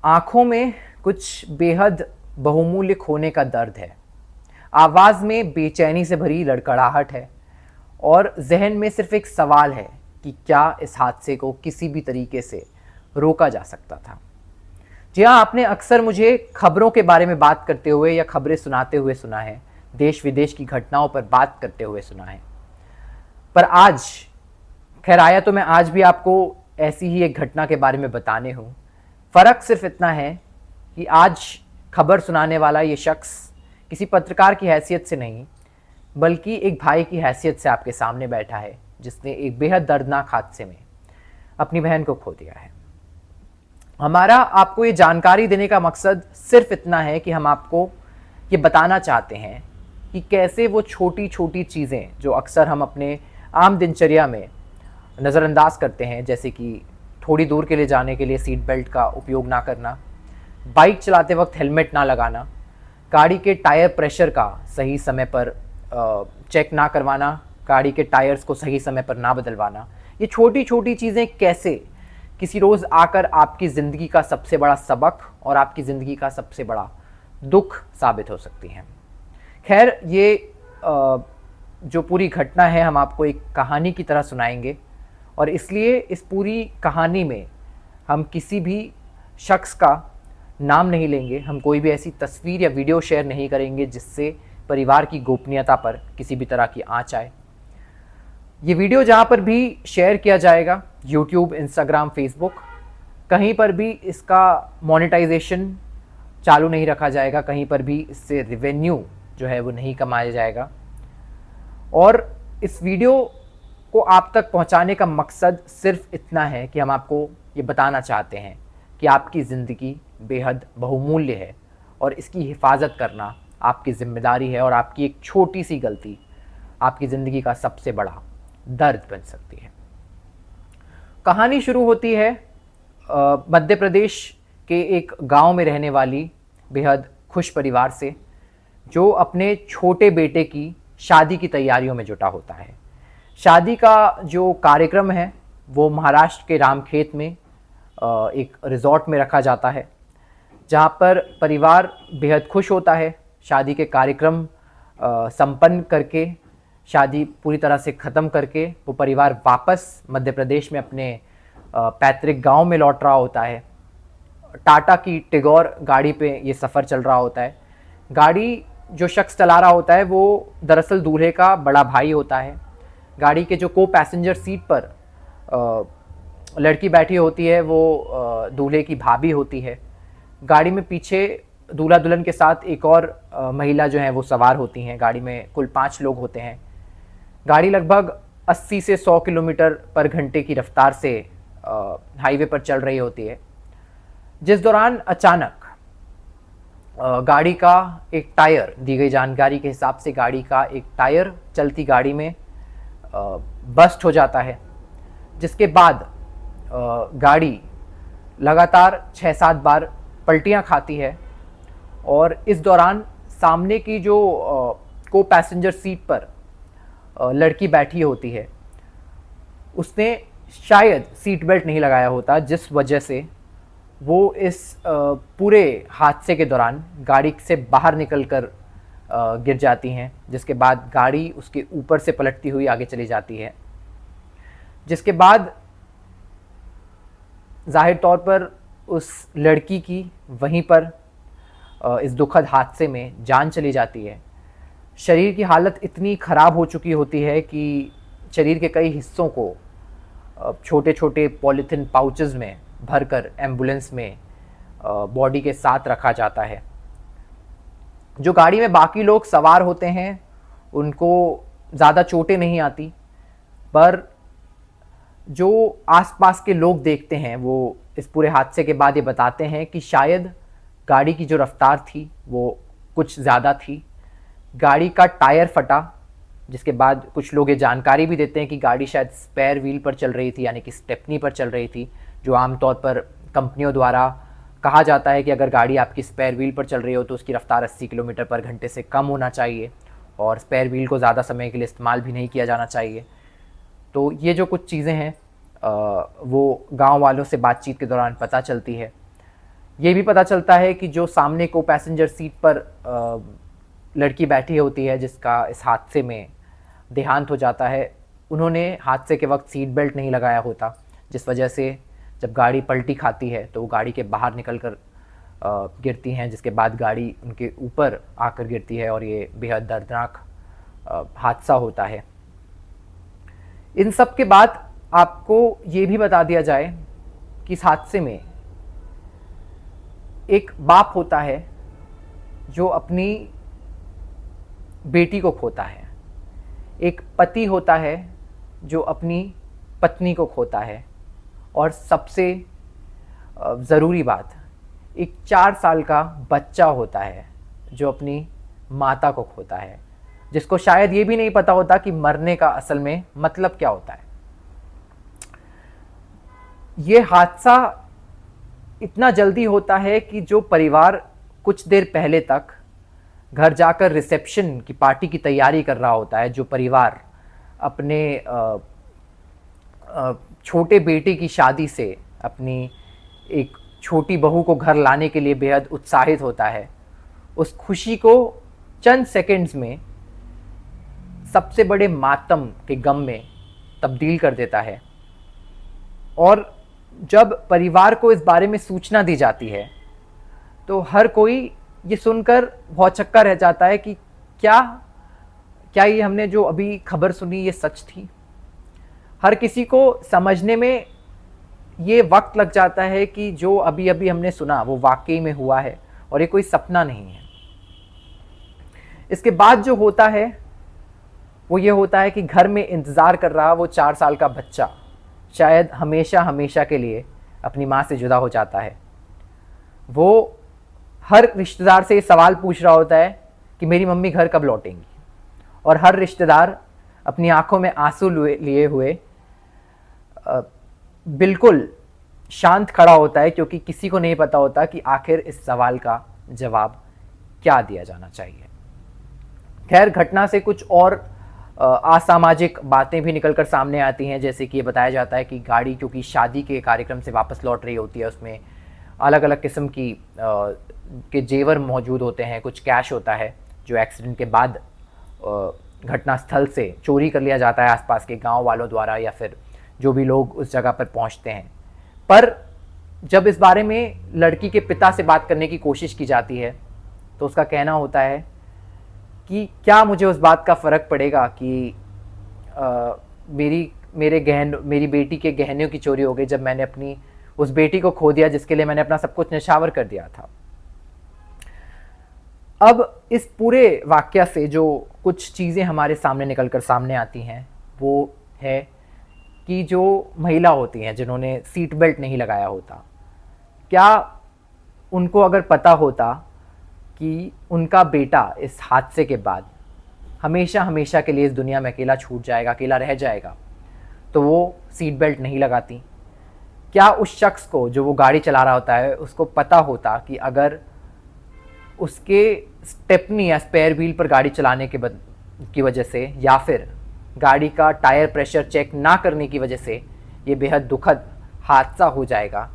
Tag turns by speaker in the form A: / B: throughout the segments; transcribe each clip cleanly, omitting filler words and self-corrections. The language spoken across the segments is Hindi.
A: आँखों में कुछ बेहद बहुमूल्य खोने का दर्द है। आवाज़ में बेचैनी से भरी लड़खड़ाहट है और ज़हन में सिर्फ़ एक सवाल है कि क्या इस हादसे को किसी भी तरीके से रोका जा सकता था। जी हाँ, आपने अक्सर मुझे खबरों के बारे में बात करते हुए या खबरें सुनाते हुए सुना है, देश-विदेश की घटनाओं पर बात करते हुए सुना है। पर आज खैर आया तो मैं आज भी आपको ऐसी ही एक घटना के बारे में बताने हूँ। फ़र्क सिर्फ इतना है कि आज खबर सुनाने वाला ये शख्स किसी पत्रकार की हैसियत से नहीं, बल्कि एक भाई की हैसियत से आपके सामने बैठा है, जिसने एक बेहद दर्दनाक हादसे में अपनी बहन को खो दिया है। हमारा आपको ये जानकारी देने का मकसद सिर्फ इतना है कि हम आपको ये बताना चाहते हैं कि कैसे वो छोटी-छोटी चीज़ें जो अक्सर हम अपने आम दिनचर्या में नज़रअंदाज करते हैं, जैसे कि थोड़ी दूर के लिए जाने के लिए सीट बेल्ट का उपयोग ना करना, बाइक चलाते वक्त हेलमेट ना लगाना, गाड़ी के टायर प्रेशर का सही समय पर चेक ना करवाना, गाड़ी के टायर्स को सही समय पर ना बदलवाना, ये छोटी छोटी चीज़ें कैसे किसी रोज़ आकर आपकी ज़िंदगी का सबसे बड़ा सबक और आपकी ज़िंदगी का सबसे बड़ा दुख साबित हो सकती हैं। खैर ये जो पूरी घटना है हम आपको एक कहानी की तरह सुनाएंगे और इसलिए इस पूरी कहानी में हम किसी भी शख्स का नाम नहीं लेंगे, हम कोई भी ऐसी तस्वीर या वीडियो शेयर नहीं करेंगे जिससे परिवार की गोपनीयता पर किसी भी तरह की आँच आए। ये वीडियो जहाँ पर भी शेयर किया जाएगा, यूट्यूब, इंस्टाग्राम, फेसबुक, कहीं पर भी इसका मोनेटाइजेशन चालू नहीं रखा जाएगा, कहीं पर भी इससे रेवेन्यू जो है वो नहीं कमाया जाएगा। और इस वीडियो को आप तक पहुंचाने का मकसद सिर्फ इतना है कि हम आपको ये बताना चाहते हैं कि आपकी ज़िंदगी बेहद बहुमूल्य है और इसकी हिफाजत करना आपकी ज़िम्मेदारी है और आपकी एक छोटी सी गलती आपकी ज़िंदगी का सबसे बड़ा दर्द बन सकती है। कहानी शुरू होती है मध्य प्रदेश के एक गांव में रहने वाली बेहद खुश परिवार से, जो अपने छोटे बेटे की शादी की तैयारियों में जुटा होता है। शादी का जो कार्यक्रम है वो महाराष्ट्र के रामखेत में एक रिज़ॉर्ट में रखा जाता है, जहाँ पर परिवार बेहद खुश होता है। शादी के कार्यक्रम संपन्न करके, शादी पूरी तरह से ख़त्म करके वो परिवार वापस मध्य प्रदेश में अपने पैतृक गांव में लौट रहा होता है। टाटा की टिगोर गाड़ी पे ये सफ़र चल रहा होता है। गाड़ी जो शख्स चला रहा होता है वो दरअसल दूल्हे का बड़ा भाई होता है। गाड़ी के जो को पैसेंजर सीट पर लड़की बैठी होती है वो दूल्हे की भाभी होती है। गाड़ी में पीछे दूल्हा दुल्हन के साथ एक और महिला जो है वो सवार होती हैं। गाड़ी में कुल 5 लोग होते हैं। गाड़ी लगभग 80 से 100 किलोमीटर पर घंटे की रफ्तार से हाईवे पर चल रही होती है, जिस दौरान अचानक गाड़ी का एक टायर, दी गई जानकारी के हिसाब से गाड़ी का एक टायर चलती गाड़ी में बस्ट हो जाता है, जिसके बाद गाड़ी लगातार 6-7 बार पलटियां खाती है। और इस दौरान सामने की जो को पैसेंजर सीट पर लड़की बैठी होती है, उसने शायद सीट बेल्ट नहीं लगाया होता, जिस वजह से वो इस पूरे हादसे के दौरान गाड़ी से बाहर निकलकर गिर जाती हैं, जिसके बाद गाड़ी उसके ऊपर से पलटती हुई आगे चली जाती है। जिसके बाद जाहिर तौर पर उस लड़की की वहीं पर इस दुखद हादसे में जान चली जाती है। शरीर की हालत इतनी ख़राब हो चुकी होती है कि शरीर के कई हिस्सों को छोटे छोटे पॉलीथीन पाउचेस में भरकर एम्बुलेंस में बॉडी के साथ रखा जाता है। जो गाड़ी में बाकी लोग सवार होते हैं उनको ज़्यादा चोटें नहीं आती, पर जो आसपास के लोग देखते हैं वो इस पूरे हादसे के बाद ये बताते हैं कि शायद गाड़ी की जो रफ्तार थी वो कुछ ज़्यादा थी। गाड़ी का टायर फटा, जिसके बाद कुछ लोग ये जानकारी भी देते हैं कि गाड़ी शायद स्पेयर व्हील पर चल रही थी, यानी कि स्टेपनी पर चल रही थी, जो आमतौर पर कंपनियों द्वारा कहा जाता है कि अगर गाड़ी आपकी स्पेयर व्हील पर चल रही हो तो उसकी रफ्तार 80 किलोमीटर पर घंटे से कम होना चाहिए और स्पेयर व्हील को ज़्यादा समय के लिए इस्तेमाल भी नहीं किया जाना चाहिए। तो ये जो कुछ चीज़ें हैं वो गांव वालों से बातचीत के दौरान पता चलती है। ये भी पता चलता है कि जो सामने को पैसेंजर सीट पर लड़की बैठी होती है जिसका इस हादसे में देहांत हो जाता है, उन्होंने हादसे के वक्त सीट बेल्ट नहीं लगाया होता, जिस वजह से जब गाड़ी पलटी खाती है तो वो गाड़ी के बाहर निकल कर गिरती हैं, जिसके बाद गाड़ी उनके ऊपर आकर गिरती है और ये बेहद दर्दनाक हादसा होता है। इन सब के बाद आपको ये भी बता दिया जाए कि इस हादसे में एक बाप होता है जो अपनी बेटी को खोता है, एक पति होता है जो अपनी पत्नी को खोता है, और सबसे ज़रूरी बात, एक 4 साल का बच्चा होता है जो अपनी माता को खोता है, जिसको शायद ये भी नहीं पता होता कि मरने का असल में मतलब क्या होता है। ये हादसा इतना जल्दी होता है कि जो परिवार कुछ देर पहले तक घर जाकर रिसेप्शन की पार्टी की तैयारी कर रहा होता है, जो परिवार अपने छोटे बेटे की शादी से अपनी एक छोटी बहू को घर लाने के लिए बेहद उत्साहित होता है, उस खुशी को चंद सेकंड्स में सबसे बड़े मातम के गम में तब्दील कर देता है। और जब परिवार को इस बारे में सूचना दी जाती है तो हर कोई ये सुनकर भौचक्का रह जाता है कि क्या ये हमने जो अभी खबर सुनी ये सच थी। हर किसी को समझने में ये वक्त लग जाता है कि जो अभी अभी हमने सुना वो वाकई में हुआ है और ये कोई सपना नहीं है। इसके बाद जो होता है वो ये होता है कि घर में इंतज़ार कर रहा वो 4 साल का बच्चा शायद हमेशा हमेशा के लिए अपनी माँ से जुदा हो जाता है। वो हर रिश्तेदार से ये सवाल पूछ रहा होता है कि मेरी मम्मी घर कब लौटेंगी, और हर रिश्तेदार अपनी आंखों में आंसू लिए हुए बिल्कुल शांत खड़ा होता है, क्योंकि किसी को नहीं पता होता कि आखिर इस सवाल का जवाब क्या दिया जाना चाहिए। खैर, घटना से कुछ और असामाजिक बातें भी निकलकर सामने आती हैं, जैसे कि ये बताया जाता है कि गाड़ी क्योंकि शादी के कार्यक्रम से वापस लौट रही होती है, उसमें अलग अलग किस्म की के जेवर मौजूद होते हैं, कुछ कैश होता है जो एक्सीडेंट के बाद घटना स्थल से चोरी कर लिया जाता है आसपास के गांव वालों द्वारा या फिर जो भी लोग उस जगह पर पहुंचते हैं। पर जब इस बारे में लड़की के पिता से बात करने की कोशिश की जाती है तो उसका कहना होता है कि क्या मुझे उस बात का फ़र्क पड़ेगा कि मेरी बेटी के गहनों की चोरी हो गई, जब मैंने अपनी उस बेटी को खो दिया जिसके लिए मैंने अपना सब कुछ न्यौछावर कर दिया था। अब इस पूरे वाकया से जो कुछ चीज़ें हमारे सामने निकलकर सामने आती हैं वो है कि जो महिला होती हैं जिन्होंने सीट बेल्ट नहीं लगाया होता, क्या उनको अगर पता होता कि उनका बेटा इस हादसे के बाद हमेशा हमेशा के लिए इस दुनिया में अकेला छूट जाएगा, अकेला रह जाएगा, तो वो सीट बेल्ट नहीं लगाती? क्या उस शख्स को जो वो गाड़ी चला रहा होता है उसको पता होता कि अगर उसके स्टेपनी या स्पेयर व्हील पर गाड़ी चलाने की वजह से या फिर गाड़ी का टायर प्रेशर चेक ना करने की वजह से ये बेहद दुखद हादसा हो जाएगा,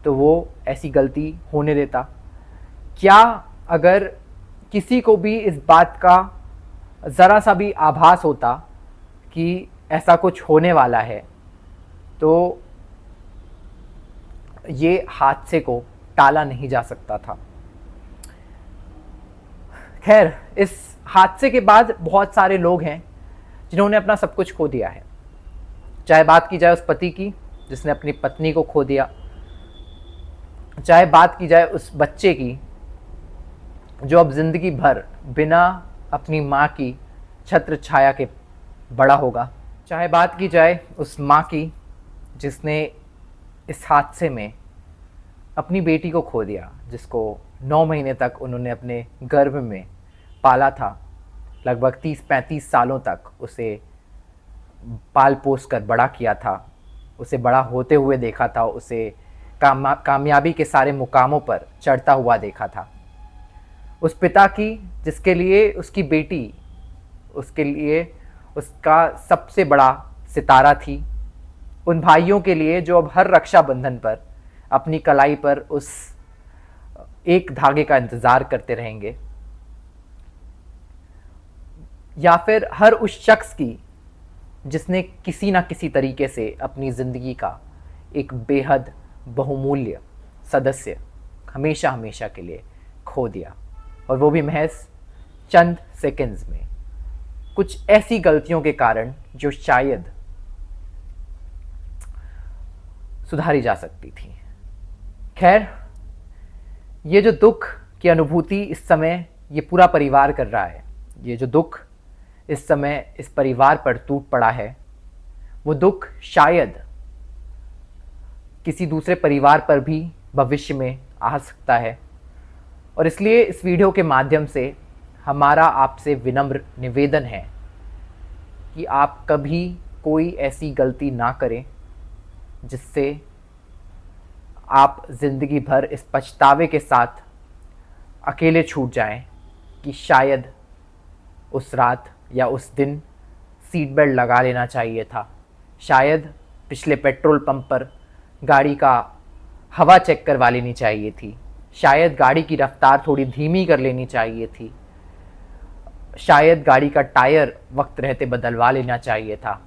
A: तो वो ऐसी गलती होने देता? क्या अगर किसी को भी इस बात का ज़रा सा भी आभास होता कि ऐसा कुछ होने वाला है, तो ये हादसे को टाला नहीं जा सकता था। खैर, इस हादसे के बाद बहुत सारे लोग हैं जिन्होंने अपना सब कुछ खो दिया है। चाहे बात की जाए उस पति की जिसने अपनी पत्नी को खो दिया, चाहे बात की जाए उस बच्चे की जो अब ज़िंदगी भर बिना अपनी माँ की छत्र छाया के बड़ा होगा, चाहे बात की जाए उस माँ की जिसने इस हादसे में अपनी बेटी को खो दिया, जिसको 9 महीने तक उन्होंने अपने गर्भ में पाला था, लगभग 30-35 सालों तक उसे पाल पोस कर बड़ा किया था, उसे बड़ा होते हुए देखा था, उसे कामयाबी के सारे मुकामों पर चढ़ता हुआ देखा था। उस पिता की जिसके लिए उसकी बेटी उसके लिए उसका सबसे बड़ा सितारा थी। उन भाइयों के लिए जो अब हर रक्षाबंधन पर अपनी कलाई पर उस एक धागे का इंतज़ार करते रहेंगे, या फिर हर उस शख्स की जिसने किसी ना किसी तरीके से अपनी ज़िंदगी का एक बेहद बहुमूल्य सदस्य हमेशा हमेशा के लिए खो दिया, और वो भी महज चंद सेकंड्स में, कुछ ऐसी गलतियों के कारण जो शायद सुधारी जा सकती थी। खैर, ये जो दुख की अनुभूति इस समय ये पूरा परिवार कर रहा है, ये जो दुख इस समय इस परिवार पर टूट पड़ा है, वो दुख शायद किसी दूसरे परिवार पर भी भविष्य में आ सकता है। और इसलिए इस वीडियो के माध्यम से हमारा आपसे विनम्र निवेदन है कि आप कभी कोई ऐसी गलती ना करें जिससे आप ज़िंदगी भर इस पछतावे के साथ अकेले छूट जाएं कि शायद उस रात या उस दिन सीट बेल्ट लगा लेना चाहिए था, शायद पिछले पेट्रोल पंप पर गाड़ी का हवा चेक करवा लेनी चाहिए थी, शायद गाड़ी की रफ्तार थोड़ी धीमी कर लेनी चाहिए थी, शायद गाड़ी का टायर वक्त रहते बदलवा लेना चाहिए था,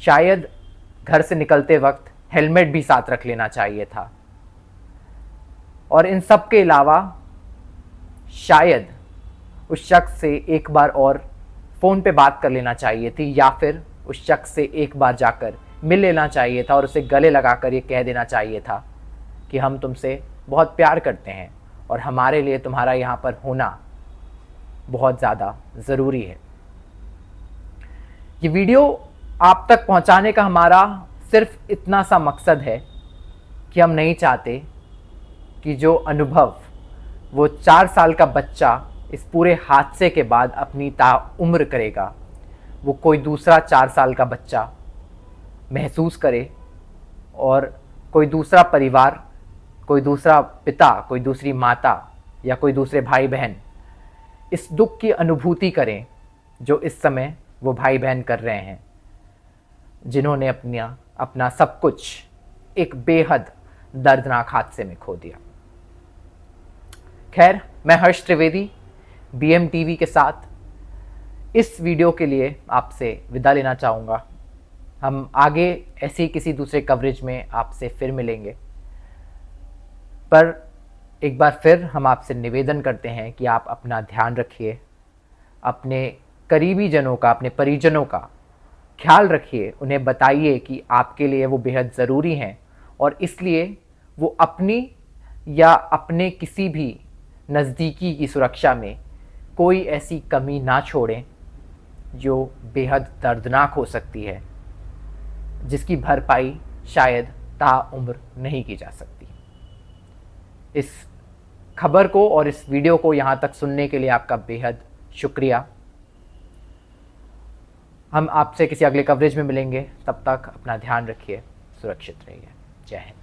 A: शायद घर से निकलते वक्त हेलमेट भी साथ रख लेना चाहिए था, और इन सब के अलावा शायद उस शख्स से एक बार और फ़ोन पे बात कर लेना चाहिए थी, या फिर उस शख्स से एक बार जाकर मिल लेना चाहिए था और उसे गले लगाकर ये कह देना चाहिए था कि हम तुमसे बहुत प्यार करते हैं और हमारे लिए तुम्हारा यहाँ पर होना बहुत ज़्यादा ज़रूरी है। ये वीडियो आप तक पहुँचाने का हमारा सिर्फ इतना सा मकसद है कि हम नहीं चाहते कि जो अनुभव वो 4 साल का बच्चा इस पूरे हादसे के बाद अपनी ताउम्र करेगा, वो कोई दूसरा 4 साल का बच्चा महसूस करे, और कोई दूसरा परिवार, कोई दूसरा पिता, कोई दूसरी माता या कोई दूसरे भाई बहन इस दुख की अनुभूति करें जो इस समय वो भाई बहन कर रहे हैं, जिन्होंने अपना सब कुछ एक बेहद दर्दनाक हादसे में खो दिया। खैर, मैं हर्ष त्रिवेदी BM TV के साथ इस वीडियो के लिए आपसे विदा लेना चाहूँगा। हम आगे ऐसे ही किसी दूसरे कवरेज में आपसे फिर मिलेंगे, पर एक बार फिर हम आपसे निवेदन करते हैं कि आप अपना ध्यान रखिए, अपने करीबी जनों का, अपने परिजनों का ख्याल रखिए, उन्हें बताइए कि आपके लिए वो बेहद ज़रूरी हैं, और इसलिए वो अपनी या अपने किसी भी नज़दीकी की सुरक्षा में कोई ऐसी कमी ना छोड़ें जो बेहद दर्दनाक हो सकती है, जिसकी भरपाई शायद ताउम्र नहीं की जा सकती। इस खबर को और इस वीडियो को यहाँ तक सुनने के लिए आपका बेहद शुक्रिया। हम आपसे किसी अगले कवरेज में मिलेंगे, तब तक अपना ध्यान रखिए, सुरक्षित रहिए। जय हिंद।